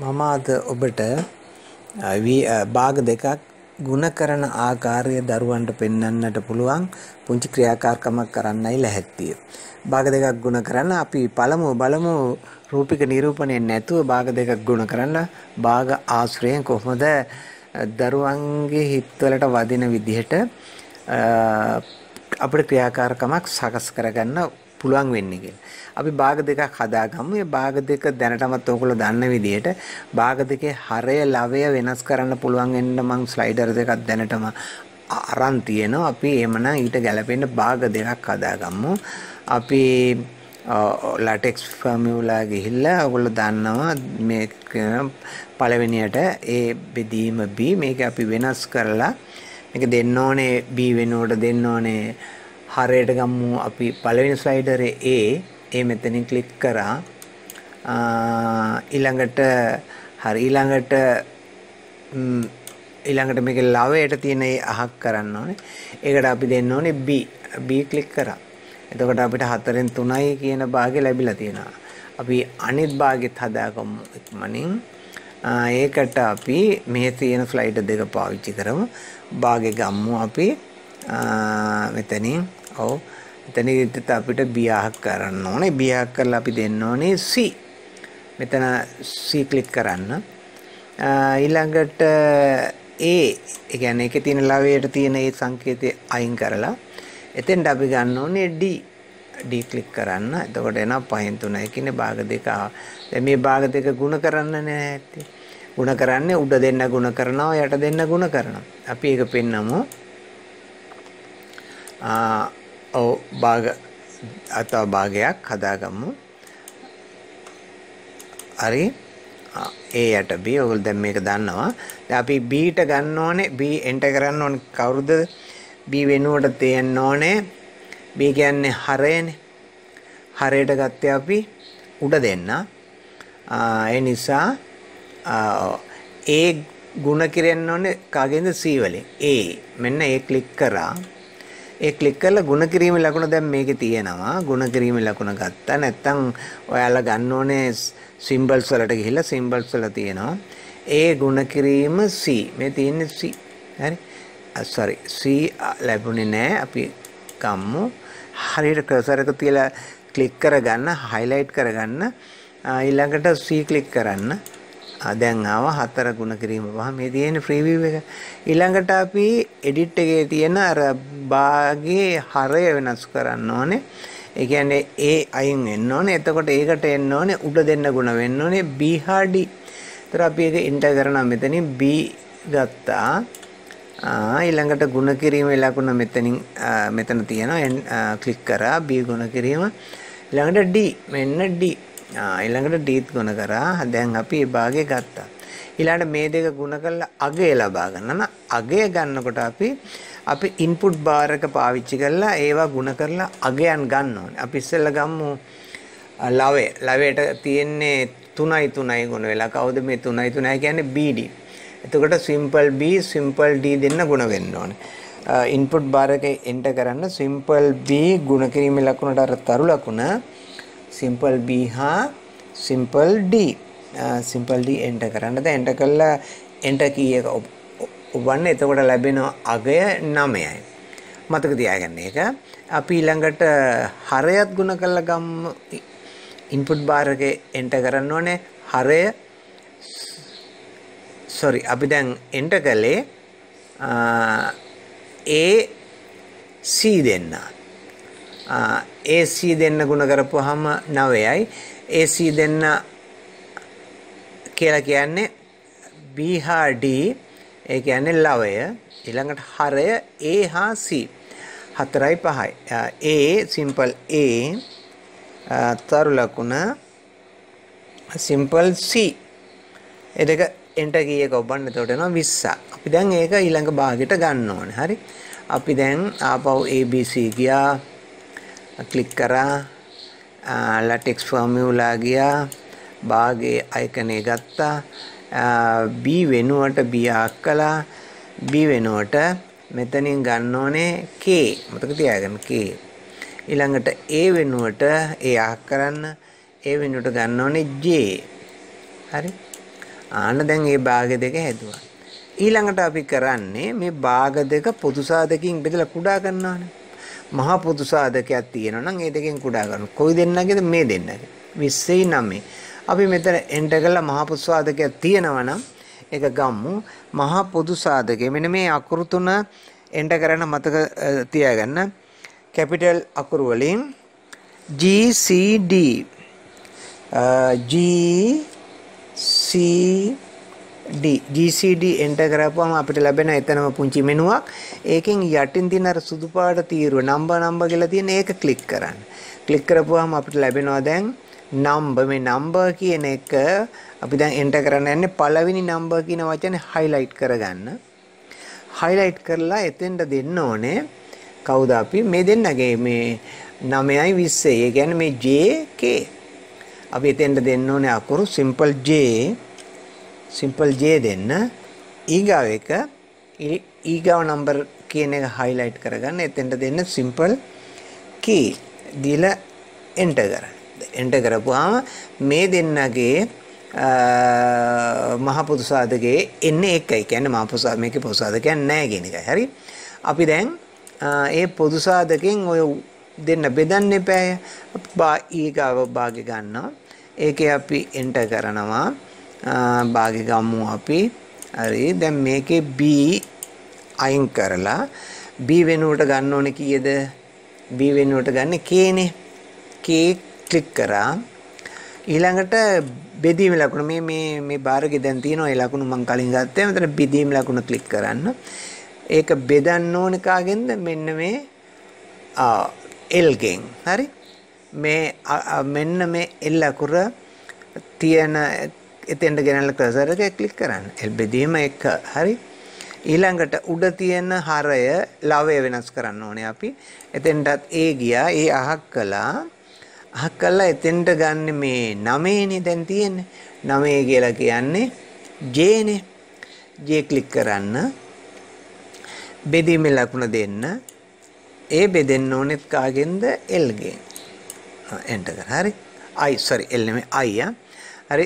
මම අද ඔබට භාග දෙකක් ගුණ කරන ආකාරය දරුවන්ට පෙන්වන්නට පුළුවන් පුංචි ක්‍රියාකාරකමක් කරන්නයි ලැහැත්තිය. භාග දෙකක් ගුණ කරන්න අපි පළමුව බලමු රූපික නිරූපණය නැතුව භාග දෙකක් ගුණ කරන්න භාග ආශ්‍රයෙන් කොහොමද දරුවන්ගේ හිත්වලට වදින විදිහට අපිට ක්‍රියාකාරකමක් සකස් කරගන්න පුළුවන් වෙන්නේ කියලා. අපි භාග දෙකක් හදාගමු. මේ භාග දෙක දැනටමත් ඔයගොල්ලෝ දන්න විදිහට භාග දෙකේ හරය ලවය වෙනස් කරන්න පුළුවන් වෙන්න මම ස්ලයිඩර් දෙකක් දැනටම අරන් තියෙනවා. අපි එමනම් ඊට ගැලපෙන්න භාග දෙකක් හදාගමු. අපි latex formula ගිහිල්ලා ඔයගොල්ලෝ දන්නවා මේ පළවෙනියට A බෙදීම B මේක අපි වෙනස් කරලා මේක දෙන්න ඕනේ B වෙනුවට දෙන්න ඕනේ හරයට ගමු අපි පළවෙනි ස්ලයිඩරේ A මෙතනින් ක්ලික් කරා ඊළඟට මේක ලවයට තියෙන ඒ අහක් කරන්න ඕනේ. ඒකට අපි දෙන්න ඕනේ B ක්ලික් කරා. එතකොට අපිට 4න් 3යි කියන භාගය ලැබිලා තියෙනවා. අපි අනිත් භාගෙත් හදාගමු ඉක්මනින්. ඒකට අපි මේ තියෙන ස්ලයිඩ් දෙක පාවිච්චි කරමු. භාගෙ ගමු අපි මෙතනින් එතනදිත් අපිට බියහක් කරන්න ඕනේ. බියහක් කරලා අපි දෙන්න ඕනේ C. මෙතන C ක්ලික් කරන්න. ඊළඟට A ඒ කියන්නේ ඒකේ තියෙන ලවයට තියෙන ඒ සංකේතය අයින් කරලා එතෙන්ට අපි ගන්න ඕනේ D ක්ලික් කරන්න. එතකොට එනවා 5න් 3යි කියන්නේ භාග දෙක. දැන් මේ භාග දෙක ගුණ කරන්න නැහැ. ගුණ කරන්නේ උඩ දෙන්න ගුණ කරනවා යට දෙන්න ගුණ කරනවා. අපි ඒක පෙන්නමු. භාගයක් හදාගමු. හරි. A යට B ඔයගොල්ලෝ දැන් මේක දන්නවා. දැන් අපි B ට ගන්න ඕනේ B එන්ටර් කරන්න ඕනේ කවුරුද? B වෙනුවට තියන්න ඕනේ. B කියන්නේ හරයනේ. හරයට ගත්තේ අපි උඩ දෙන්න. ඒ නිසා A ගුණ කිරෙන්න ඕනේ කාගෙන්ද C වලින්. A මෙන්න A ක්ලික් කරා. ඒ ක්ලික් කරලා ගුණ කිරීමේ ලකුණ දැන් මේකේ තියෙනවා. ගුණ කිරීමේ ලකුණ ගත්තා. නැත්තම් ඔයාලා ගන්න ඕනේ සිම්බල්ස් වලට ගිහිල්ලා සිම්බල්ස් වල තියෙනවා. ඒ ගුණ කිරීම C. මේ තියෙන්නේ C. හරි. sorry C ලැබුණේ නැහැ. අපි ගමු. හරියට කර්සර් එක තියලා ක්ලික් කරගන්න, highlight කරගන්න. ඊළඟට C ක්ලික් කරන්න. දැන් ආවා 4 ගුණ කිරීම පහ මේ තියෙන ප්‍රීවිව් එක. ඊළඟට අපි එඩිට් එකේ තියෙන අර භාගයේ හරය වෙනස් කරන්න ඕනේ. ඒ කියන්නේ A අයින් වෙන්න ඕනේ. එතකොට ඒකට එන්න ඕනේ උඩ දෙන්න ගුණ වෙන්න ඕනේ B හා D. ඒතර අපි ඒක එන්ටර් කරනවා මෙතනින් B ගත්තා. ඊළඟට ගුණ කිරීමේ ලකුණ මෙතන තියෙනවා. ක්ලික් කරා B ගුණ කිරීම. ඊළඟට D මෙන්න D. ඊළඟට ඩීත් ගුණ කරා. දැන් අපි මේ භාගය ගත්තා. ඊළඟට මේ දෙක ගුණ කරලා අගය ලබා ගන්න. අගය ගන්නකොට අපි ඉන්පුට් බාර් එක පාවිච්චි කරලා ඒවා ගුණ කරලා අගයන් ගන්න ඕනේ. අපි ඉස්සෙල්ලා ගමු ලවයට තියෙන්නේ 3යි 3යි ගුණ වෙලා. කවුද මේ 3යි 3යි කියන්නේ BD. එතකොට simple B simple D දෙන්න ගුණ වෙන්න ඕනේ. ඉන්පුට් බාර් එකේ එන්ටර් කරන්න simple B ගුණ කිරීමේ ලකුණට අර තරු ලකුණ simple B හා simple D simple D enter කරන්න. දැන් enter කළා enter key එක ඔබන්න. එතකොට ලැබෙන අගය 9යි. මතක තියාගන්න ඒක. අපි ඊළඟට හරයත් ගුණ කරලා ගමු. input bar එකේ enter කරන්න ඕනේ හරය. sorry අපි දැන් enter කළේ A C දෙන්න. AC දෙන්න ගුණ කරපුවාම 9යි. AC දෙන්න කියලා කියන්නේ B හා D ඒ කියන්නේ ලවය. ඊළඟට හරය A හා C 4යි 5යි. A simple A තරු ලකුණ simple C. ඒ දෙක enter key එක ඔබන්න. එතකොට එනවා 20. අපි දැන් ඒක ඊළඟ භාගයට ගන්න ඕනේ. හරි. අපි දැන් ආපහු ABC ගියා. ක්ලික් කරා latex formula ගියා භාගයේ අයිකනේ ගත්තා B වෙනුවට B අක්කලා B වෙනුවට මෙතනින් ගන්න ඕනේ K මතක තියාගන්න K ඊළඟට A වෙනුවට A අක් කරන්න A වෙනුවට ගන්න ඕනේ J හරි ආන්න දැන් මේ භාග දෙක හැදුවා. ඊළඟට අපි කරන්නේ මේ භාග දෙක පොදු සාධකයෙන් බෙදලා කුඩා කරනවානේ. මහා පොදු සාධකයක් තියෙනවා නම් ඒ දෙකෙන් කුඩා කරනවා. කොයි දෙන්නගේද මේ දෙන්නගේ. 29. අපි මෙතන එන්ටර් කළා මහා පොදු සාධකයක් තියෙනවා නම් ඒක ගම්මු. මහා පොදු සාධකය මෙන්න මේ අකුරු තුන එන්ටර් කරන මතක තියාගන්න. කැපිටල් අකුරු වලින් GCD GCD එන්ටර් කරපුවම අපිට ලැබෙන එතනම පුංචි මෙනුවක්. ඒකෙන් යටින් තියෙන අර සුදු පාට තීරුව නම්බර් කියලා තියෙන ඒක ක්ලික් කරන්න. ක්ලික් කරපුවාම අපිට ලැබෙනවා දැන් නම්බර්. මේ නම්බර් කියන එක අපි දැන් එන්ටර් කරන්න යන්නේ පළවෙනි නම්බර් කියන වචනේ highlight කරගන්න. highlight කරලා එතෙන්ට දෙන්න ඕනේ කවුද අපි මේ දෙන්නගේ මේ 9යි 20යි. ඒ කියන්නේ මේ JK. අපි එතෙන්ට දෙන්න ඕනේ අකුරු simple J දෙන්න. ඊගාව එක ඊගාව නම්බර් කියන එක highlight කරගන්න. එතෙන්ට දෙන්න simple K දීලා enter කරන්න. enter කරපුවාම මේ දෙන්නගේ මහ පොදු සාධකයේ එන්නේ එකයි. කියන්නේ මහ පොදු මේකේ පොදු සාධකයක් නැහැ කියන එකයි. හරි. අපි දැන් ඒ පොදු සාධකයෙන් ඔය දෙන්න බෙදන්න එපා. ඊගාව භාගය ගන්නවා. ඒකේ අපි enter කරනවා. භාගය ගමු අපි. හරි. දැන් මේකේ B අයින් කරලා B වෙනුවට ගන්න ඕනේ කීයද? B වෙනුවට ගන්න K නේ. K ක්ලික් කරා. ඊළඟට බෙදීම ලකුණ මේ බාරකේ දැන් තියෙනවා ඒ ලකුණ මම කලින් ගත්තා. මෙතන බෙදීම ලකුණ ක්ලික් කරන්න. ඒක බෙදන්න ඕන කාගෙන්ද? මෙන්න මේ L ගෙන්. හරි. මෙන්න මේ L අකුර තියෙන එතෙන්ට ගෙනල්ලා කර්සර් එක ක්ලික් කරන්න. L බෙදීම එක. හරි. ඊළඟට උඩ තියෙන හරය ලවය වෙනස් කරන්න ඕනේ අපි. එතෙන්ටත් A ගියා. ඒ අහක් කළා. අහක් කළා එතෙන්ට ගන්න මේ 9නේ දැන් තියෙන්නේ. 9 කියලා කියන්නේ J නේ. J ක්ලික් කරන්න. බෙදීමේ ලකුණ දෙන්න. ඒ බෙදෙන්න ඕනෙත් කාගෙන්ද? L ගෙන්. එන්ටර් කර. හරි. L නෙමෙයි I හරි.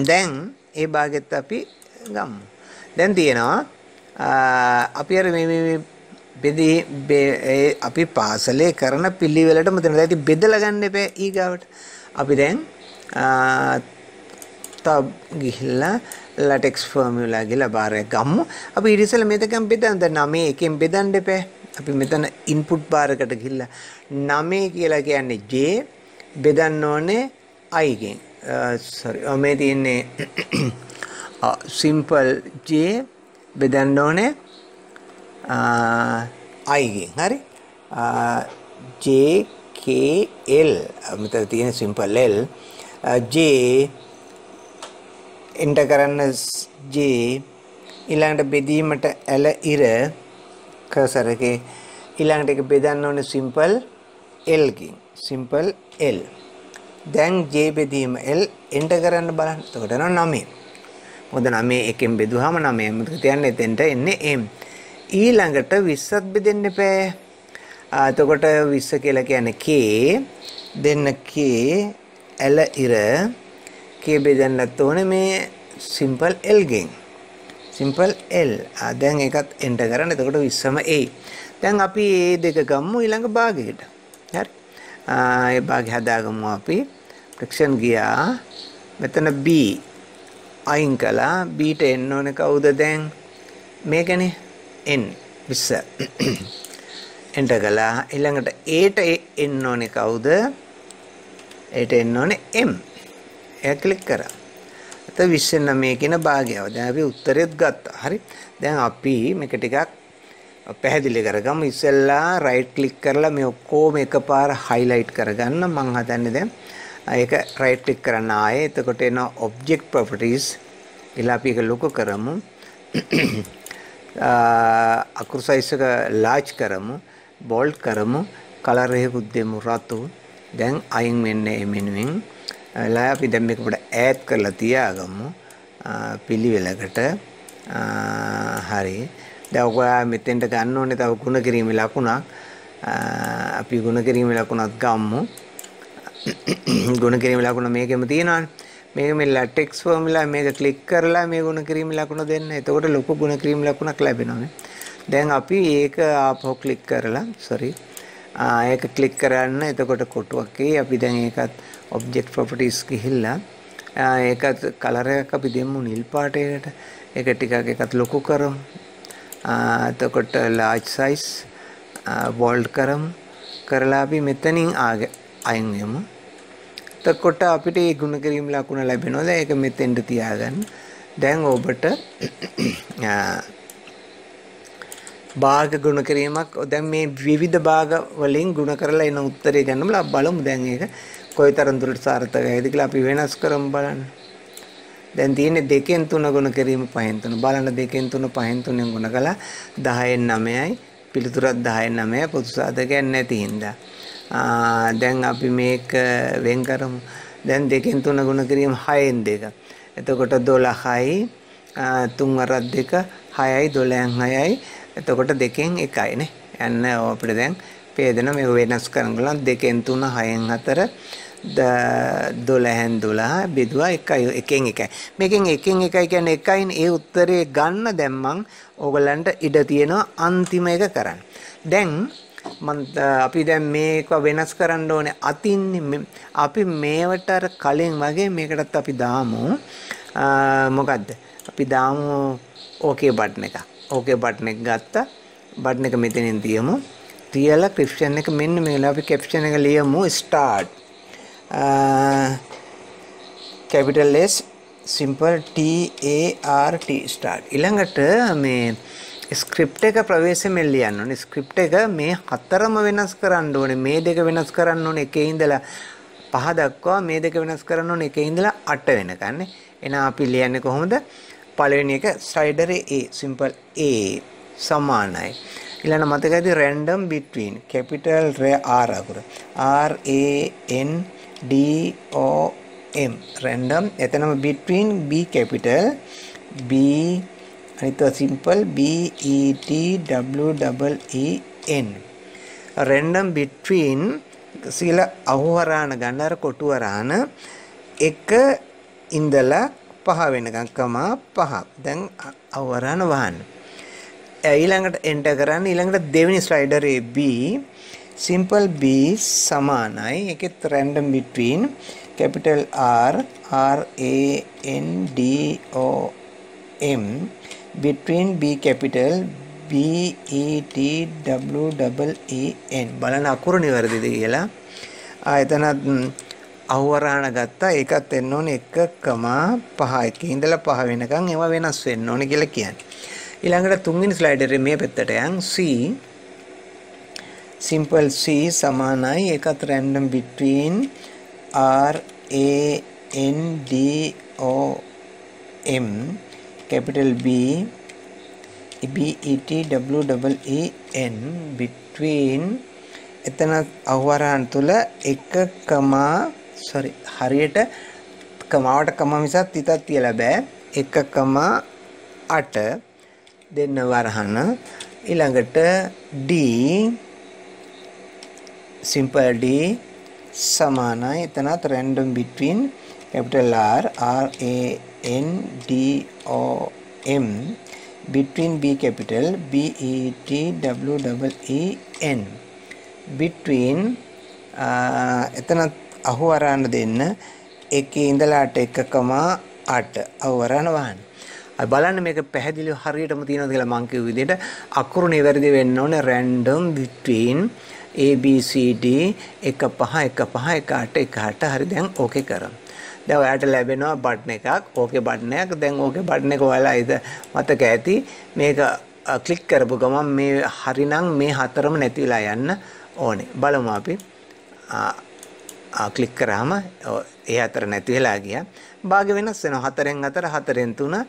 දැන් ඒ භාගෙත් අපි ගමු. දැන් තියෙනවා අපි අර මේ අපි පාසලේ කරන පිළිවෙලට මෙතන දැන් ඉතින් බෙදලා ගන්න එපා ඊගාවට. අපි දැන් tab ගිහිල්ලා latex formula ගිහලා බාරයක් ගමු. අපි ඊට ඉස්සෙල්ලා මේකෙන් බෙදන්න. දැන් 9 එකෙන් බෙදන්න එපා. අපි මෙතන input bar එකට ගිහිල්ලා 9 කියලා කියන්නේ J බෙදන්න ඕනේ I ගෙන්. මේ තියෙන්නේ simple J බෙදන්න ඕනේ I ගෙන්. හරි. JKL මෙතන තියෙන simple L J එන්ටර් කරන්න J ඊළඟට බෙදීමට L ඉර කර්සර් එකේ ඊළඟට ඒක බෙදන්න ඕනේ simple L ගෙන්. simple L. දැන් J බෙදීම L එන්ටර් කරන්න බලන්න. එතකොට යනවා 9. මොකද 9 එකෙන් බෙදුවාම 9 මතක තියන්න එතෙන්ට එන්නේ M. ඊළඟට 20ත් බෙදෙන්න එපා. එතකොට 20 කියලා කියන්නේ K දෙන්න K L ඉර K බෙදන්නත් ඕනේ මේ simple L ගෙන්. simple L. දැන් ඒකත් එන්ටර් කරන්න. එතකොට 20ම A. දැන් අපි මේ දෙක ගමු ඊළඟ භාගයට. හරි. ඒ භාගය හදාගමු අපි. ෆ්‍රික්ෂන් ගියා. මෙතන B අයින් කළා. B ට එන්න ඕනේ කවුද දැන්? මේකනේ N 20. එන්ටර් කළා. ඊළඟට A ට එන්න ඕනේ කවුද? A ට එන්න ඕනේ M. ඒ ක්ලික් කරා. එතකොට 29 කියන භාගයව. දැන් අපි උත්තරෙත් ගත්තා. හරි. දැන් අපි මේක ටිකක් පැහැදිලි කරගමු. ඉස්සෙල්ලා රයිට් ක්ලික් කරලා මේ ඔක්කොම එකපාර highlight කරගන්න. මම හදන්නේ දැන් ඒක රයිට් ක්ලික් කරන්න ආයේ. එතකොට එන object properties ඉලා අපි ඒක ලොකු කරමු. අකුරු size එක large කරමු. bold කරමු. color එකකුත් දෙමු රතු. දැන් අයින් වෙන්නේ මෙනුවෙන්. එලා අපි දැන් මේක පොඩ්ඩක් ඈඩ් කරලා තියාගමු. පිළිවෙලකට. හරි. දැන් ඔයා මෙතෙන්ට ගන්න ඕනේ තව ගුණ කිරීමේ ලකුණක්. අපි ගුණ කිරීමේ ලකුණක් ගමු. ගුණ කිරීමේ ලකුණ මේකෙම තියෙනවානේ. මේක මේ latex formula මේක ක්ලික් කරලා මේ ගුණ කිරීම ලකුණ දෙන්න. එතකොට ලොකු ගුණ කිරීම ලකුණක් ලැබෙනවා. දැන් අපි ඒක ආපහු ක්ලික් කරලා ඒක ක්ලික් කරන්න. එතකොට කොටුවක් අපි දැන් ඒකත් object properties ගිහිල්ලා ඒකත් කලර් එකක් අපි දෙමු නිල් පාටයකට. ඒක ටිකක් එකත් ලොකු කරමු. එතකොට large size bold කරමු. කරලා අපි මෙතනින් අයින් වෙමු. එතකොට අපිට මේ ගුණ කිරීම ලකුණ ලැබෙනවා. දැන් ඒක මෙතෙන්ට තියාගන්න. දැන් ඔබට භාග ගුණ කිරීමක් දැන් මේ විවිධ භාග වලින් ගුණ කරලා එන උත්තරය ගන්නම බලමු. දැන් ඒක කොයිතරම් දුරට සාර්ථකයිද කියලා අපි වෙනස් කරමු බලන්න. දැන් තියෙන්නේ 2න් 3 ගුණ කිරීම 5න් 3. බලන්න 2න් 3 5න් 3 ගුණ කළා 10න් 9යි. පිළිතුරක් 10න් 9යි පොදු සාධකයක් නැති හින්දා. දැන් අපි මේක වෙන් කරමු. දැන් 2න් 3 ගුණ කිරීම 6න් 2. එතකොට 12යි 3 වරක් 2 6යි 12න් 6යි. එතකොට 2න් 1යි නේ. යන්න අපිට දැන් පේදෙන මේ වෙනස් කරන ගලන් 2න් 3 6න් 4 12න් 12 බෙදුවා 1යි 1න් 1යි. මේකෙන් 1න් 1යි කියන්නේ 1යින් ඒ උත්තරේ ගන්න දැන් මං ඕගලන්ට ඉඩ තියෙනවා අන්තිම එක කරන්න. දැන් අපි දැන් මේක වෙනස් කරන්න ඕනේ අතින් අපි මේවට අර කලින් වගේ මේකටත් අපි දාමු මොකද්ද අපි දාමු ඕකේ බටන් එක. ඕකේ බටන් එක ගත්තා. බටන් එක මෙතනින් තියමු. තියලා caption එක මෙන්න මේලා අපි caption එක ලියමු start capital S simple TART start. ඊළඟට මේ ස්ක්‍රිප්ට් එක ප්‍රවේශමෙන් ලියන්න ඕනේ. ස්ක්‍රිප්ට් එක මේ හතරම වෙනස් කරන්න ඕනේ. මේ දෙක වෙනස් කරන්න ඕනේ 1 ඉඳලා 5 දක්වා. මේ දෙක වෙනස් කරන්න ඕනේ 1 ඉඳලා 8 වෙනකන්. එහෙනම් අපි ලියන්නේ කොහොමද? පළවෙනි එක slider A simple A සමානයි. ඊළඟ මතකයිද random between capital R අකුර R A N D O M random එතනම between B capital B අනිත් simple B E T W E N random between සීල අහුවරාන ගන්න අර කොටුවරාන 1 ඉඳලා 5 වෙනකම් කමා 5 දැන් අහුවරාන වහන්න. ඊළඟට enter කරන්න. ඊළඟට දෙවෙනි slider A B simple B සමානයි ඒකෙත් random between capital R R A N D O M between B capital B E T W E N බලන්න අකුරු නිවැරදිද කියලා. එතන අහුවරාන ගත්තා. ඒකත් එන්න ඕනේ 1,5 1 ඉඳලා 5 වෙනකන් ඒවා වෙනස් වෙන්න ඕනේ කියලා කියන්නේ. ඊළඟට තුන්වෙනි ස්ලයිඩර් එකේ මේ පැත්තට යන් C simple C සමානයි ඒකත් random between R A N D O M capital B B E T W E N between එතන අහුවරාන් තුල 1, හරියට කමාවට කම මිසක් තිතක් තියලා බෑ 1,8 දෙන්න වරහන. ඊළඟට D simple D සමානයි එතනත් random between capital R R A N D O M between B capital B E T W E N between එතනත් අහුවරාන දෙන්න 1 ඉඳලා 1,8 අහුවරාන වහන්න. බලන්න මේක පැහැදිලිව හරියටම තියෙනවද කියලා මං කියු විදිහට අකුරු නිවැරදි වෙන්න ඕනේ random between A B C D 1 5 1 5 1 8 1 8 හරි දැන් ඕකේ කරමු. දැන් ඔයාලට ලැබෙනවා බටන් එකක් ඕකේ බටන් එකක්. දැන් ඕකේ බටන් එක ඔයාලා ඉත මතක ඇති මේක ක්ලික් කරපු ගමන් මේ හරිනම් මේ හතරම නැති වෙලා යන්න ඕනේ. බලමු අපි ක්ලික් කරාම ඒ හතර නැති වෙලා ගියා. භාග වෙනස් වෙනවා 4න් 4 4න් 3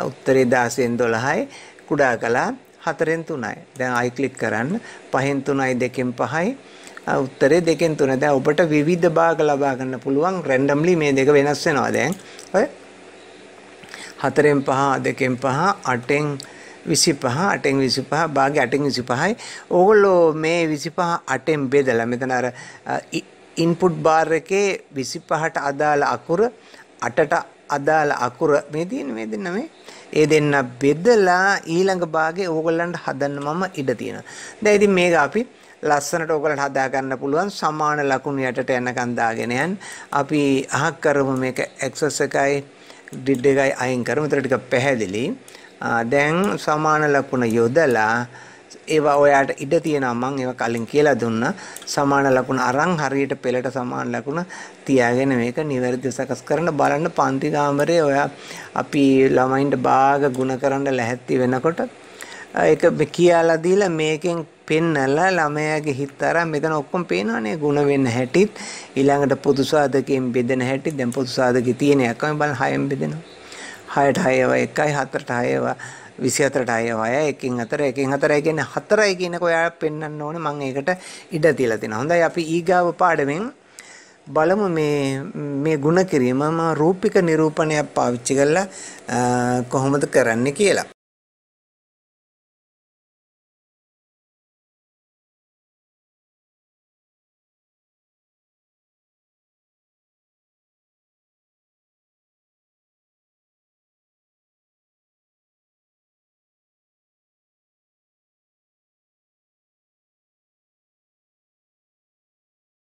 උත්තරේ 16න් 12යි කුඩා කළා 4න් 3යි. දැන් ආයි ක්ලික් කරන්න 5න් 3යි 2න් 5යි උත්තරේ 2න් 3. දැන් ඔබට විවිධ භාග ලබා ගන්න පුළුවන් රැන්ඩම්ලි මේ දෙක වෙනස් වෙනවා. දැන් ඔය 4න් 5 2න් 5 8න් 25 8න් 25 භාගය 8න් 25යි. ඕගොල්ලෝ මේ 25 8න් බෙදලා මෙතන අර ඉන්පුට් බාර් එකේ 25ට අදාළ අකුර අටට අදාළ අකුර මේ තියෙන මේ දෙන්න මේ ඒ දෙන්න බෙදලා ඊළඟ භාගයේ ඕගොල්ලන්ට හදන්න මම ඉඩ තියෙනවා. දැන් ඉතින් මේක අපි ලස්සනට ඕගොල්ලන්ට හදා ගන්න පුළුවන් සමාන ලකුණු යටට යනකන් දාගෙන යන්න. අපි අහක් කරමු මේක එක්සස් එකයි ඩිඩ් එකයි අයින් කරමු. ඒතර ටික පැහැදිලි. දැන් සමාන ලකුණ යොදලා ඒවා ඔයාට ඉඩ තියෙනවා මම ඒවා කලින් කියලා දුන්නා. සමාන ලකුණ අරන් හරියට පෙළට සමාන ලකුණ තියාගෙන මේක නිවැරදිව සකස් කරන්න බලන්න පන්ති කාමරේ ඔයා අපි ළමයින්ට භාග ගුණ කරන්න ලැහැත්ති වෙනකොට ඒක කියලා දීලා මේකෙන් පෙන්නලා ළමයාගේ හිත අරන් මෙතන ඔක්කොම පේනවනේ ගුණ වෙන්න හැටිත් ඊළඟට පොදු සාධකයෙන් බෙදෙන හැටි දැන් පොදු සාධකේ තියෙන එකම බලන්න 6න් බෙදෙනවා 6ට 6 ඒවා 1යි 4ට 6 ඒවා 24ට 6 එකකින් 4 එකකින් 4 කියන්නේ 4යි කියනක ඔයාලා පෙන්වන්න ඕනේ මම ඒකට ඉඩ තියලා තියෙනවා. හොඳයි අපි ඊගාව පාඩමෙන් බලමු මේ ගුණ කිරීමම රූපික නිරූපණයක් පාවිච්චි කරලා කොහොමද කරන්නේ කියලා.